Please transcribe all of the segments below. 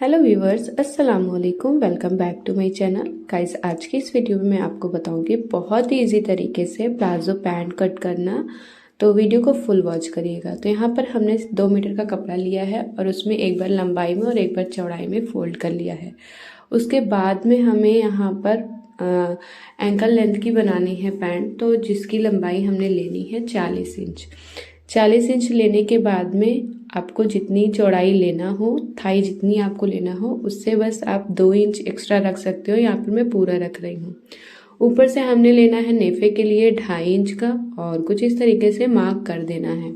Hello viewers, अस्सलाम वालेकुम। Welcome back to my channel. Guys, आज की इस वीडियो में मैं आपको बताऊंगी बहुत ही इजी तरीके से प्लाजो पैंट कट करना। तो वीडियो को फुल वॉच करिएगा। तो यहाँ पर हमने 2 मीटर का कपड़ा लिया है और उसमें एक बार लंबाई में और एक बार चौड़ाई में फोल्ड कर लिया है। उसके बाद में हमें यहाँ पर एंकल लेंथ की बनानी है पैंट, तो जिसकी लंबाई हमने लेनी है 40 इंच। 40 इंच लेने के बाद में आपको जितनी चौड़ाई लेना हो, थाई जितनी आपको लेना हो, उससे बस आप 2 इंच एक्स्ट्रा रख सकते हो। यहाँ पर मैं पूरा रख रही हूँ। ऊपर से हमने लेना है नेफे के लिए 2.5 इंच का और कुछ इस तरीके से मार्क कर देना है।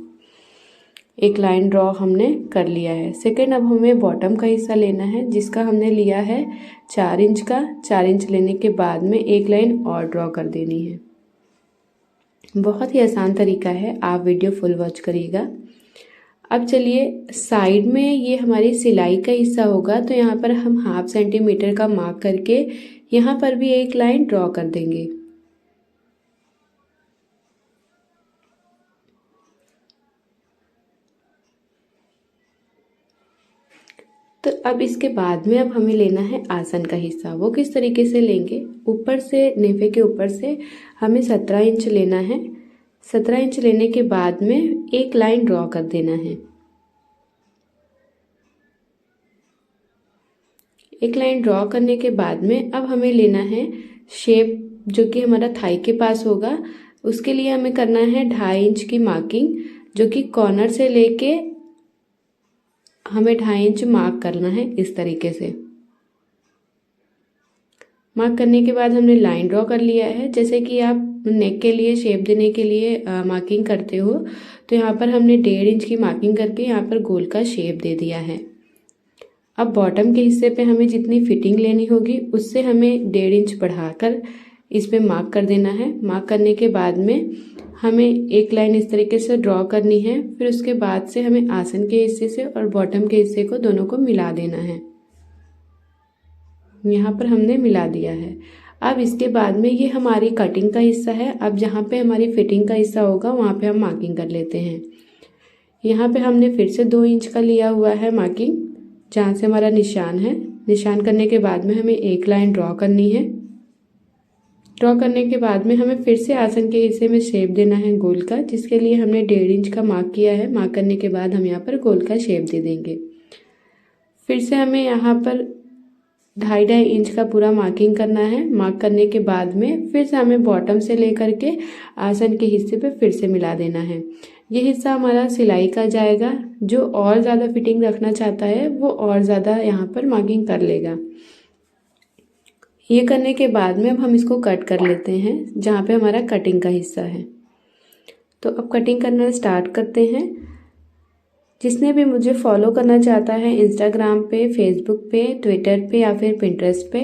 एक लाइन ड्रॉ हमने कर लिया है। सेकेंड, अब हमें बॉटम का हिस्सा लेना है जिसका हमने लिया है 4 इंच का। 4 इंच लेने के बाद में एक लाइन और ड्रॉ कर देनी है। बहुत ही आसान तरीका है, आप वीडियो फुल वॉच करिएगा। अब चलिए, साइड में ये हमारी सिलाई का हिस्सा होगा, तो यहाँ पर हम 1/2 सेंटीमीटर का मार्क करके यहाँ पर भी एक लाइन ड्रॉ कर देंगे। तो अब इसके बाद में अब हमें लेना है आसन का हिस्सा। वो किस तरीके से लेंगे? ऊपर से, नेफे के ऊपर से हमें 17 इंच लेना है। 17 इंच लेने के बाद में एक लाइन ड्रॉ कर देना है। एक लाइन ड्रॉ करने के बाद में अब हमें लेना है शेप जो कि हमारा थाई के पास होगा। उसके लिए हमें करना है 2.5 इंच की मार्किंग, जो कि कॉर्नर से लेके हमें 2.5 इंच मार्क करना है। इस तरीके से मार्क करने के बाद हमने लाइन ड्रॉ कर लिया है। जैसे कि आप नेक के लिए शेप देने के लिए मार्किंग करते हो, तो यहाँ पर हमने 1.5 इंच की मार्किंग करके यहाँ पर गोल का शेप दे दिया है। अब बॉटम के हिस्से पे हमें जितनी फिटिंग लेनी होगी उससे हमें 1.5 इंच बढ़ाकर इस पे मार्क कर देना है। मार्क करने के बाद में हमें एक लाइन इस तरीके से ड्रॉ करनी है। फिर उसके बाद से हमें आसन के हिस्से से और बॉटम के हिस्से को दोनों को मिला देना है। यहाँ पर हमने मिला दिया है। अब इसके बाद में ये हमारी कटिंग का हिस्सा है। अब जहाँ पे हमारी फिटिंग का हिस्सा होगा वहाँ पे हम मार्किंग कर लेते हैं। यहाँ पे हमने फिर से 2 इंच का लिया हुआ है मार्किंग, जहाँ से हमारा निशान है। निशान करने के बाद में हमें एक लाइन ड्रॉ करनी है। ड्रॉ करने के बाद में हमें फिर से आसन के हिस्से में शेप देना है गोल का, जिसके लिए हमने 1.5 इंच का मार्क किया है। मार्क करने के बाद हम यहाँ पर गोल का शेप दे देंगे। फिर से हमें यहाँ पर 2.5 इंच का पूरा मार्किंग करना है। मार्क करने के बाद में फिर से हमें बॉटम से लेकर के आसन के हिस्से पे फिर से मिला देना है। ये हिस्सा हमारा सिलाई का जाएगा। जो और ज़्यादा फिटिंग रखना चाहता है वो और ज़्यादा यहाँ पर मार्किंग कर लेगा। ये करने के बाद में अब हम इसको कट कर लेते हैं, जहाँ पे हमारा कटिंग का हिस्सा है। तो अब कटिंग करना स्टार्ट करते हैं। जिसने भी मुझे फॉलो करना चाहता है इंस्टाग्राम पे, फेसबुक पे, ट्विटर पे या फिर पिंटरेस्ट पे,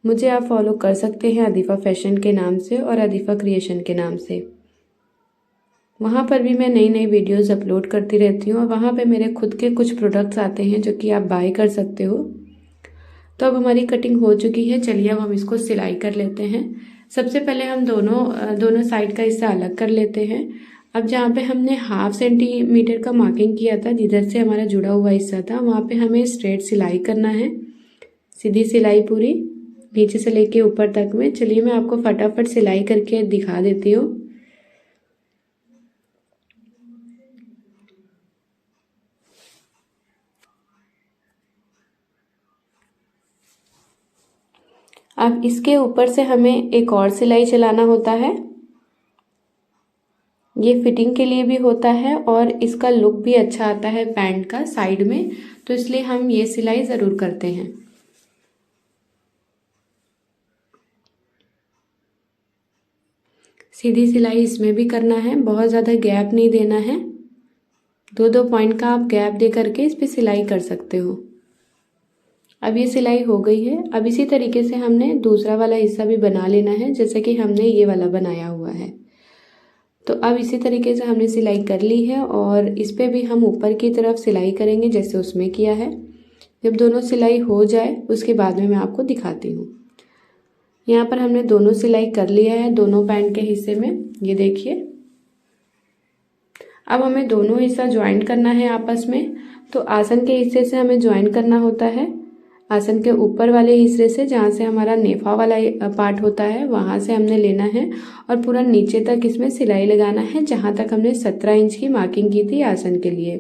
मुझे आप फॉलो कर सकते हैं अदीफ़ा फैशन के नाम से और अदीफ़ा क्रिएशन के नाम से। वहाँ पर भी मैं नई नई वीडियोस अपलोड करती रहती हूँ और वहाँ पे मेरे खुद के कुछ प्रोडक्ट्स आते हैं जो कि आप बाय कर सकते हो। तो अब हमारी कटिंग हो चुकी है। चलिए अब हम इसको सिलाई कर लेते हैं। सबसे पहले हम दोनों साइड का हिस्सा अलग कर लेते हैं। अब जहाँ पे हमने 1/2 सेंटीमीटर का मार्किंग किया था, जिधर से हमारा जुड़ा हुआ हिस्सा था, वहाँ पे हमें स्ट्रेट सिलाई करना है। सीधी सिलाई पूरी नीचे से लेके ऊपर तक में। चलिए मैं आपको फटाफट सिलाई करके दिखा देती हूँ। अब इसके ऊपर से हमें एक और सिलाई चलाना होता है। ये फिटिंग के लिए भी होता है और इसका लुक भी अच्छा आता है पैंट का साइड में, तो इसलिए हम ये सिलाई ज़रूर करते हैं। सीधी सिलाई इसमें भी करना है, बहुत ज़्यादा गैप नहीं देना है। 2-2 पॉइंट का आप गैप दे करके इस पर सिलाई कर सकते हो। अब ये सिलाई हो गई है। अब इसी तरीके से हमने दूसरा वाला हिस्सा भी बना लेना है, जैसे कि हमने ये वाला बनाया हुआ है। तो अब इसी तरीके से हमने सिलाई कर ली है और इस पे भी हम ऊपर की तरफ सिलाई करेंगे जैसे उसमें किया है। जब दोनों सिलाई हो जाए उसके बाद में मैं आपको दिखाती हूँ। यहाँ पर हमने दोनों सिलाई कर लिया है दोनों पैंट के हिस्से में, ये देखिए। अब हमें दोनों हिस्सा ज्वाइन करना है आपस में। तो आसन के हिस्से से हमें ज्वाइन करना होता है आसन के ऊपर वाले हिस्से से, जहाँ से हमारा नेफा वाला पार्ट होता है, वहाँ से हमने लेना है और पूरा नीचे तक इसमें सिलाई लगाना है, जहाँ तक हमने 17 इंच की मार्किंग की थी आसन के लिए।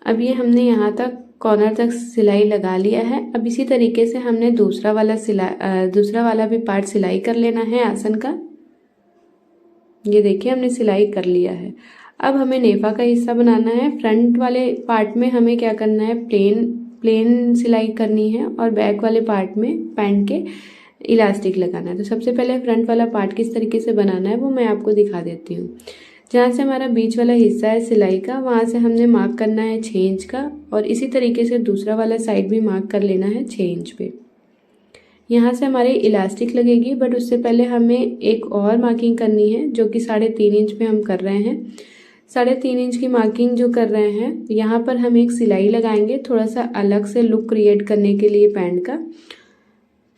अब ये हमने यहाँ तक कॉर्नर तक सिलाई लगा लिया है। अब इसी तरीके से हमने दूसरा वाला भी पार्ट सिलाई कर लेना है आसन का। ये देखिए हमने सिलाई कर लिया है। अब हमें नेफा का हिस्सा बनाना है। फ्रंट वाले पार्ट में हमें क्या करना है, प्लेन सिलाई करनी है और बैक वाले पार्ट में पैंट के इलास्टिक लगाना है। तो सबसे पहले फ्रंट वाला पार्ट किस तरीके से बनाना है वो मैं आपको दिखा देती हूँ। जहाँ से हमारा बीच वाला हिस्सा है सिलाई का, वहाँ से हमने मार्क करना है 6 इंच का और इसी तरीके से दूसरा वाला साइड भी मार्क कर लेना है 6 इंच पे। यहाँ से हमारी इलास्टिक लगेगी, बट उससे पहले हमें एक और मार्किंग करनी है जो कि 3.5 इंच पे हम कर रहे हैं। 3.5 इंच की मार्किंग जो कर रहे हैं, यहाँ पर हम एक सिलाई लगाएंगे थोड़ा सा अलग से लुक क्रिएट करने के लिए पैंट का।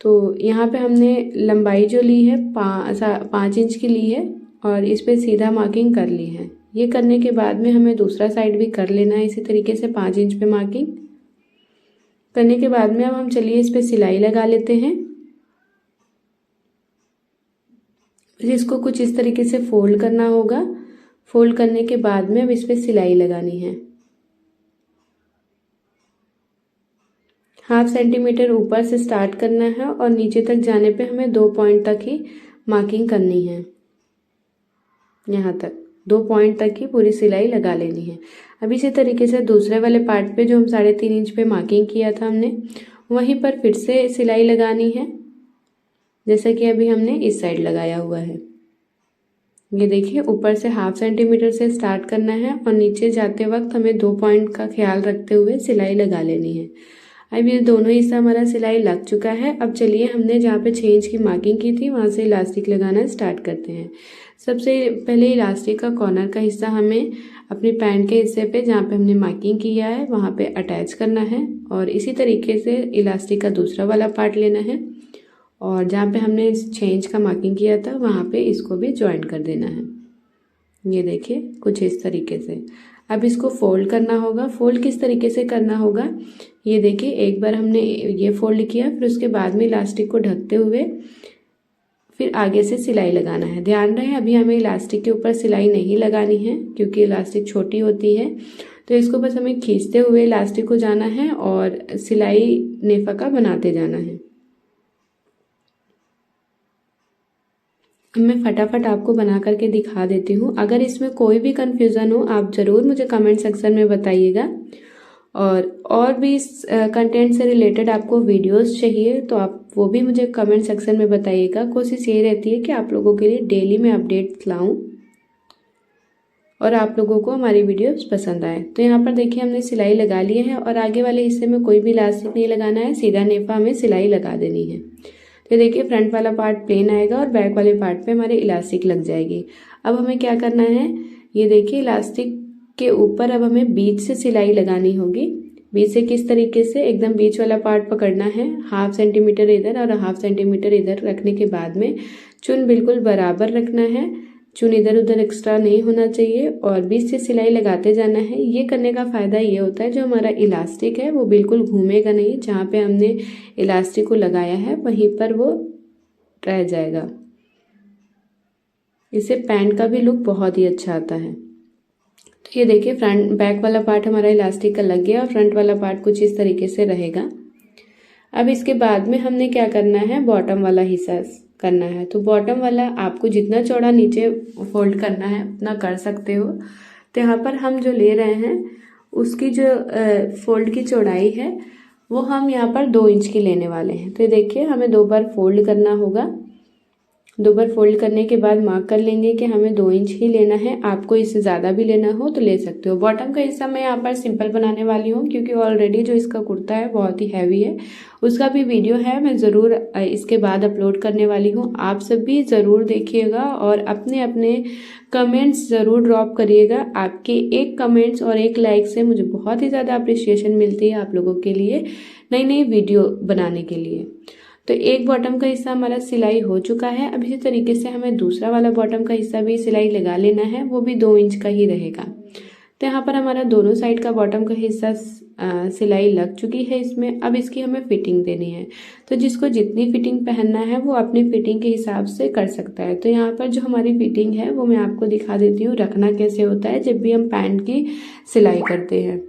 तो यहाँ पे हमने लंबाई जो ली है 5 इंच की ली है और इस पे सीधा मार्किंग कर ली है। ये करने के बाद में हमें दूसरा साइड भी कर लेना है इसी तरीके से 5 इंच पे मार्किंग करने के बाद में अब हम चलिए इस पे सिलाई लगा लेते हैं। इसको कुछ इस तरीके से फोल्ड करना होगा। फोल्ड करने के बाद में अब इस पे सिलाई लगानी है। 1/2 सेंटीमीटर ऊपर से स्टार्ट करना है और नीचे तक जाने पे हमें 2 पॉइंट तक ही मार्किंग करनी है। यहाँ तक 2 पॉइंट तक ही पूरी सिलाई लगा लेनी है। अब इसी तरीके से दूसरे वाले पार्ट पे जो हम 3.5 इंच पे मार्किंग किया था हमने, वहीं पर फिर से सिलाई लगानी है, जैसा कि अभी हमने इस साइड लगाया हुआ है। ये देखिए ऊपर से 1/2 सेंटीमीटर से स्टार्ट करना है और नीचे जाते वक्त हमें 2 पॉइंट का ख्याल रखते हुए सिलाई लगा लेनी है। अब ये दोनों हिस्सा हमारा सिलाई लग चुका है। अब चलिए हमने जहाँ पे 6 इंच की मार्किंग की थी वहाँ से इलास्टिक लगाना स्टार्ट करते हैं। सबसे पहले इलास्टिक का कॉर्नर का हिस्सा हमें अपनी पैंट के हिस्से पे जहाँ पे हमने मार्किंग किया है वहाँ पे अटैच करना है और इसी तरीके से इलास्टिक का दूसरा वाला पार्ट लेना है और जहाँ पे हमने 6 इंच का मार्किंग किया था वहाँ पे इसको भी ज्वाइन कर देना है। ये देखिए कुछ इस तरीके से। अब इसको फोल्ड करना होगा। फोल्ड किस तरीके से करना होगा, ये देखिए एक बार हमने ये फोल्ड किया, फिर उसके बाद में इलास्टिक को ढकते हुए फिर आगे से सिलाई लगाना है। ध्यान रहे अभी हमें इलास्टिक के ऊपर सिलाई नहीं लगानी है क्योंकि इलास्टिक छोटी होती है, तो इसको बस हमें खींचते हुए इलास्टिक को जाना है और सिलाई नेफा का बनाते जाना है। मैं फटाफट आपको बना करके दिखा देती हूँ। अगर इसमें कोई भी कन्फ्यूज़न हो आप ज़रूर मुझे कमेंट सेक्शन में बताइएगा और भी इस कंटेंट से रिलेटेड आपको वीडियोस चाहिए तो आप वो भी मुझे कमेंट सेक्शन में बताइएगा। कोशिश ये रहती है कि आप लोगों के लिए डेली मैं अपडेट्स लाऊं और आप लोगों को हमारी वीडियोस पसंद आए। तो यहाँ पर देखिए हमने सिलाई लगा ली है और आगे वाले हिस्से में कोई भी इलास्टिक नहीं लगाना है, सीधा नेफा हमें सिलाई लगा देनी है। तो देखिए फ्रंट वाला पार्ट प्लेन आएगा और बैक वाले पार्ट पे हमारे इलास्टिक लग जाएगी। अब हमें क्या करना है, ये देखिए इलास्टिक के ऊपर अब हमें बीच से सिलाई लगानी होगी। बीच से किस तरीके से, एकदम बीच वाला पार्ट पकड़ना है, 1/2 सेंटीमीटर इधर और 1/2 सेंटीमीटर इधर रखने के बाद में चुन बिल्कुल बराबर रखना है। चुन इधर उधर एक्स्ट्रा नहीं होना चाहिए और बीच से सिलाई लगाते जाना है। ये करने का फ़ायदा ये होता है जो हमारा इलास्टिक है वो बिल्कुल घूमेगा नहीं, जहाँ पे हमने इलास्टिक को लगाया है वहीं पर वो रह जाएगा। इससे पैंट का भी लुक बहुत ही अच्छा आता है। तो ये देखिए फ्रंट बैक वाला पार्ट हमारा इलास्टिक का लग गया और फ्रंट वाला पार्ट कुछ इस तरीके से रहेगा। अब इसके बाद में हमने क्या करना है, बॉटम वाला हिस्सा करना है। तो बॉटम वाला आपको जितना चौड़ा नीचे फोल्ड करना है उतना कर सकते हो। तो यहाँ पर हम जो ले रहे हैं उसकी जो फोल्ड की चौड़ाई है वो हम यहाँ पर 2 इंच की लेने वाले हैं। तो ये देखिए हमें 2 बार फोल्ड करना होगा 2 बार फोल्ड करने के बाद मार्क कर लेंगे कि हमें 2 इंच ही लेना है। आपको इससे ज़्यादा भी लेना हो तो ले सकते हो। बॉटम का हिस्सा मैं यहाँ पर सिंपल बनाने वाली हूँ क्योंकि ऑलरेडी जो इसका कुर्ता है बहुत ही हैवी है। उसका भी वीडियो है, मैं ज़रूर इसके बाद अपलोड करने वाली हूँ। आप सब भी ज़रूर देखिएगा और अपने अपने कमेंट्स ज़रूर ड्रॉप करिएगा। आपके एक कमेंट्स और एक लाइक से मुझे बहुत ही ज़्यादा अप्रिशिएशन मिलती है आप लोगों के लिए नई नई वीडियो बनाने के लिए। तो एक बॉटम का हिस्सा हमारा सिलाई हो चुका है। अब इसी तरीके से हमें दूसरा वाला बॉटम का हिस्सा भी सिलाई लगा लेना है, वो भी 2 इंच का ही रहेगा। तो यहाँ पर हमारा दोनों साइड का बॉटम का हिस्सा सिलाई लग चुकी है इसमें। अब इसकी हमें फिटिंग देनी है। तो जिसको जितनी फिटिंग पहनना है वो अपनी फिटिंग के हिसाब से कर सकता है। तो यहाँ पर जो हमारी फिटिंग है वो मैं आपको दिखा देती हूँ, रखना कैसे होता है जब भी हम पैंट की सिलाई करते हैं।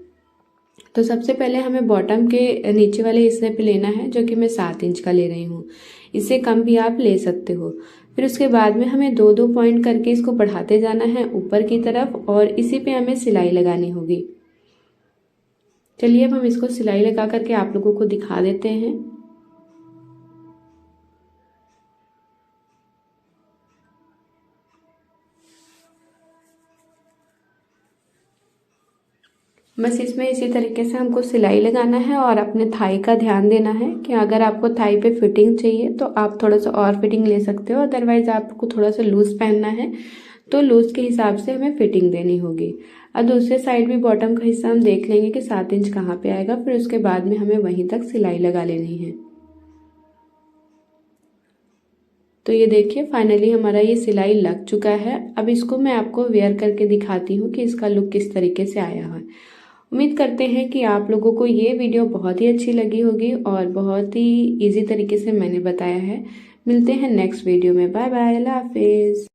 तो सबसे पहले हमें बॉटम के नीचे वाले हिस्से पे लेना है, जो कि मैं 7 इंच का ले रही हूँ। इससे कम भी आप ले सकते हो। फिर उसके बाद में हमें 2-2 पॉइंट करके इसको बढ़ाते जाना है ऊपर की तरफ और इसी पे हमें सिलाई लगानी होगी। चलिए अब हम इसको सिलाई लगा करके आप लोगों को दिखा देते हैं। बस इसमें इसी तरीके से हमको सिलाई लगाना है और अपने थाई का ध्यान देना है कि अगर आपको थाई पे फिटिंग चाहिए तो आप थोड़ा सा और फिटिंग ले सकते हो, अदरवाइज आपको थोड़ा सा लूज़ पहनना है तो लूज़ के हिसाब से हमें फिटिंग देनी होगी। अब दूसरे साइड भी बॉटम का हिस्सा हम देख लेंगे कि 7 इंच कहाँ पे आएगा। फिर उसके बाद में हमें वहीं तक सिलाई लगा लेनी है। तो ये देखिए फाइनली हमारा ये सिलाई लग चुका है। अब इसको मैं आपको वेयर करके दिखाती हूँ कि इसका लुक किस तरीके से आया है। उम्मीद करते हैं कि आप लोगों को ये वीडियो बहुत ही अच्छी लगी होगी और बहुत ही इजी तरीके से मैंने बताया है। मिलते हैं नेक्स्ट वीडियो में। बाय बाय, अल्लाह हाफिज़।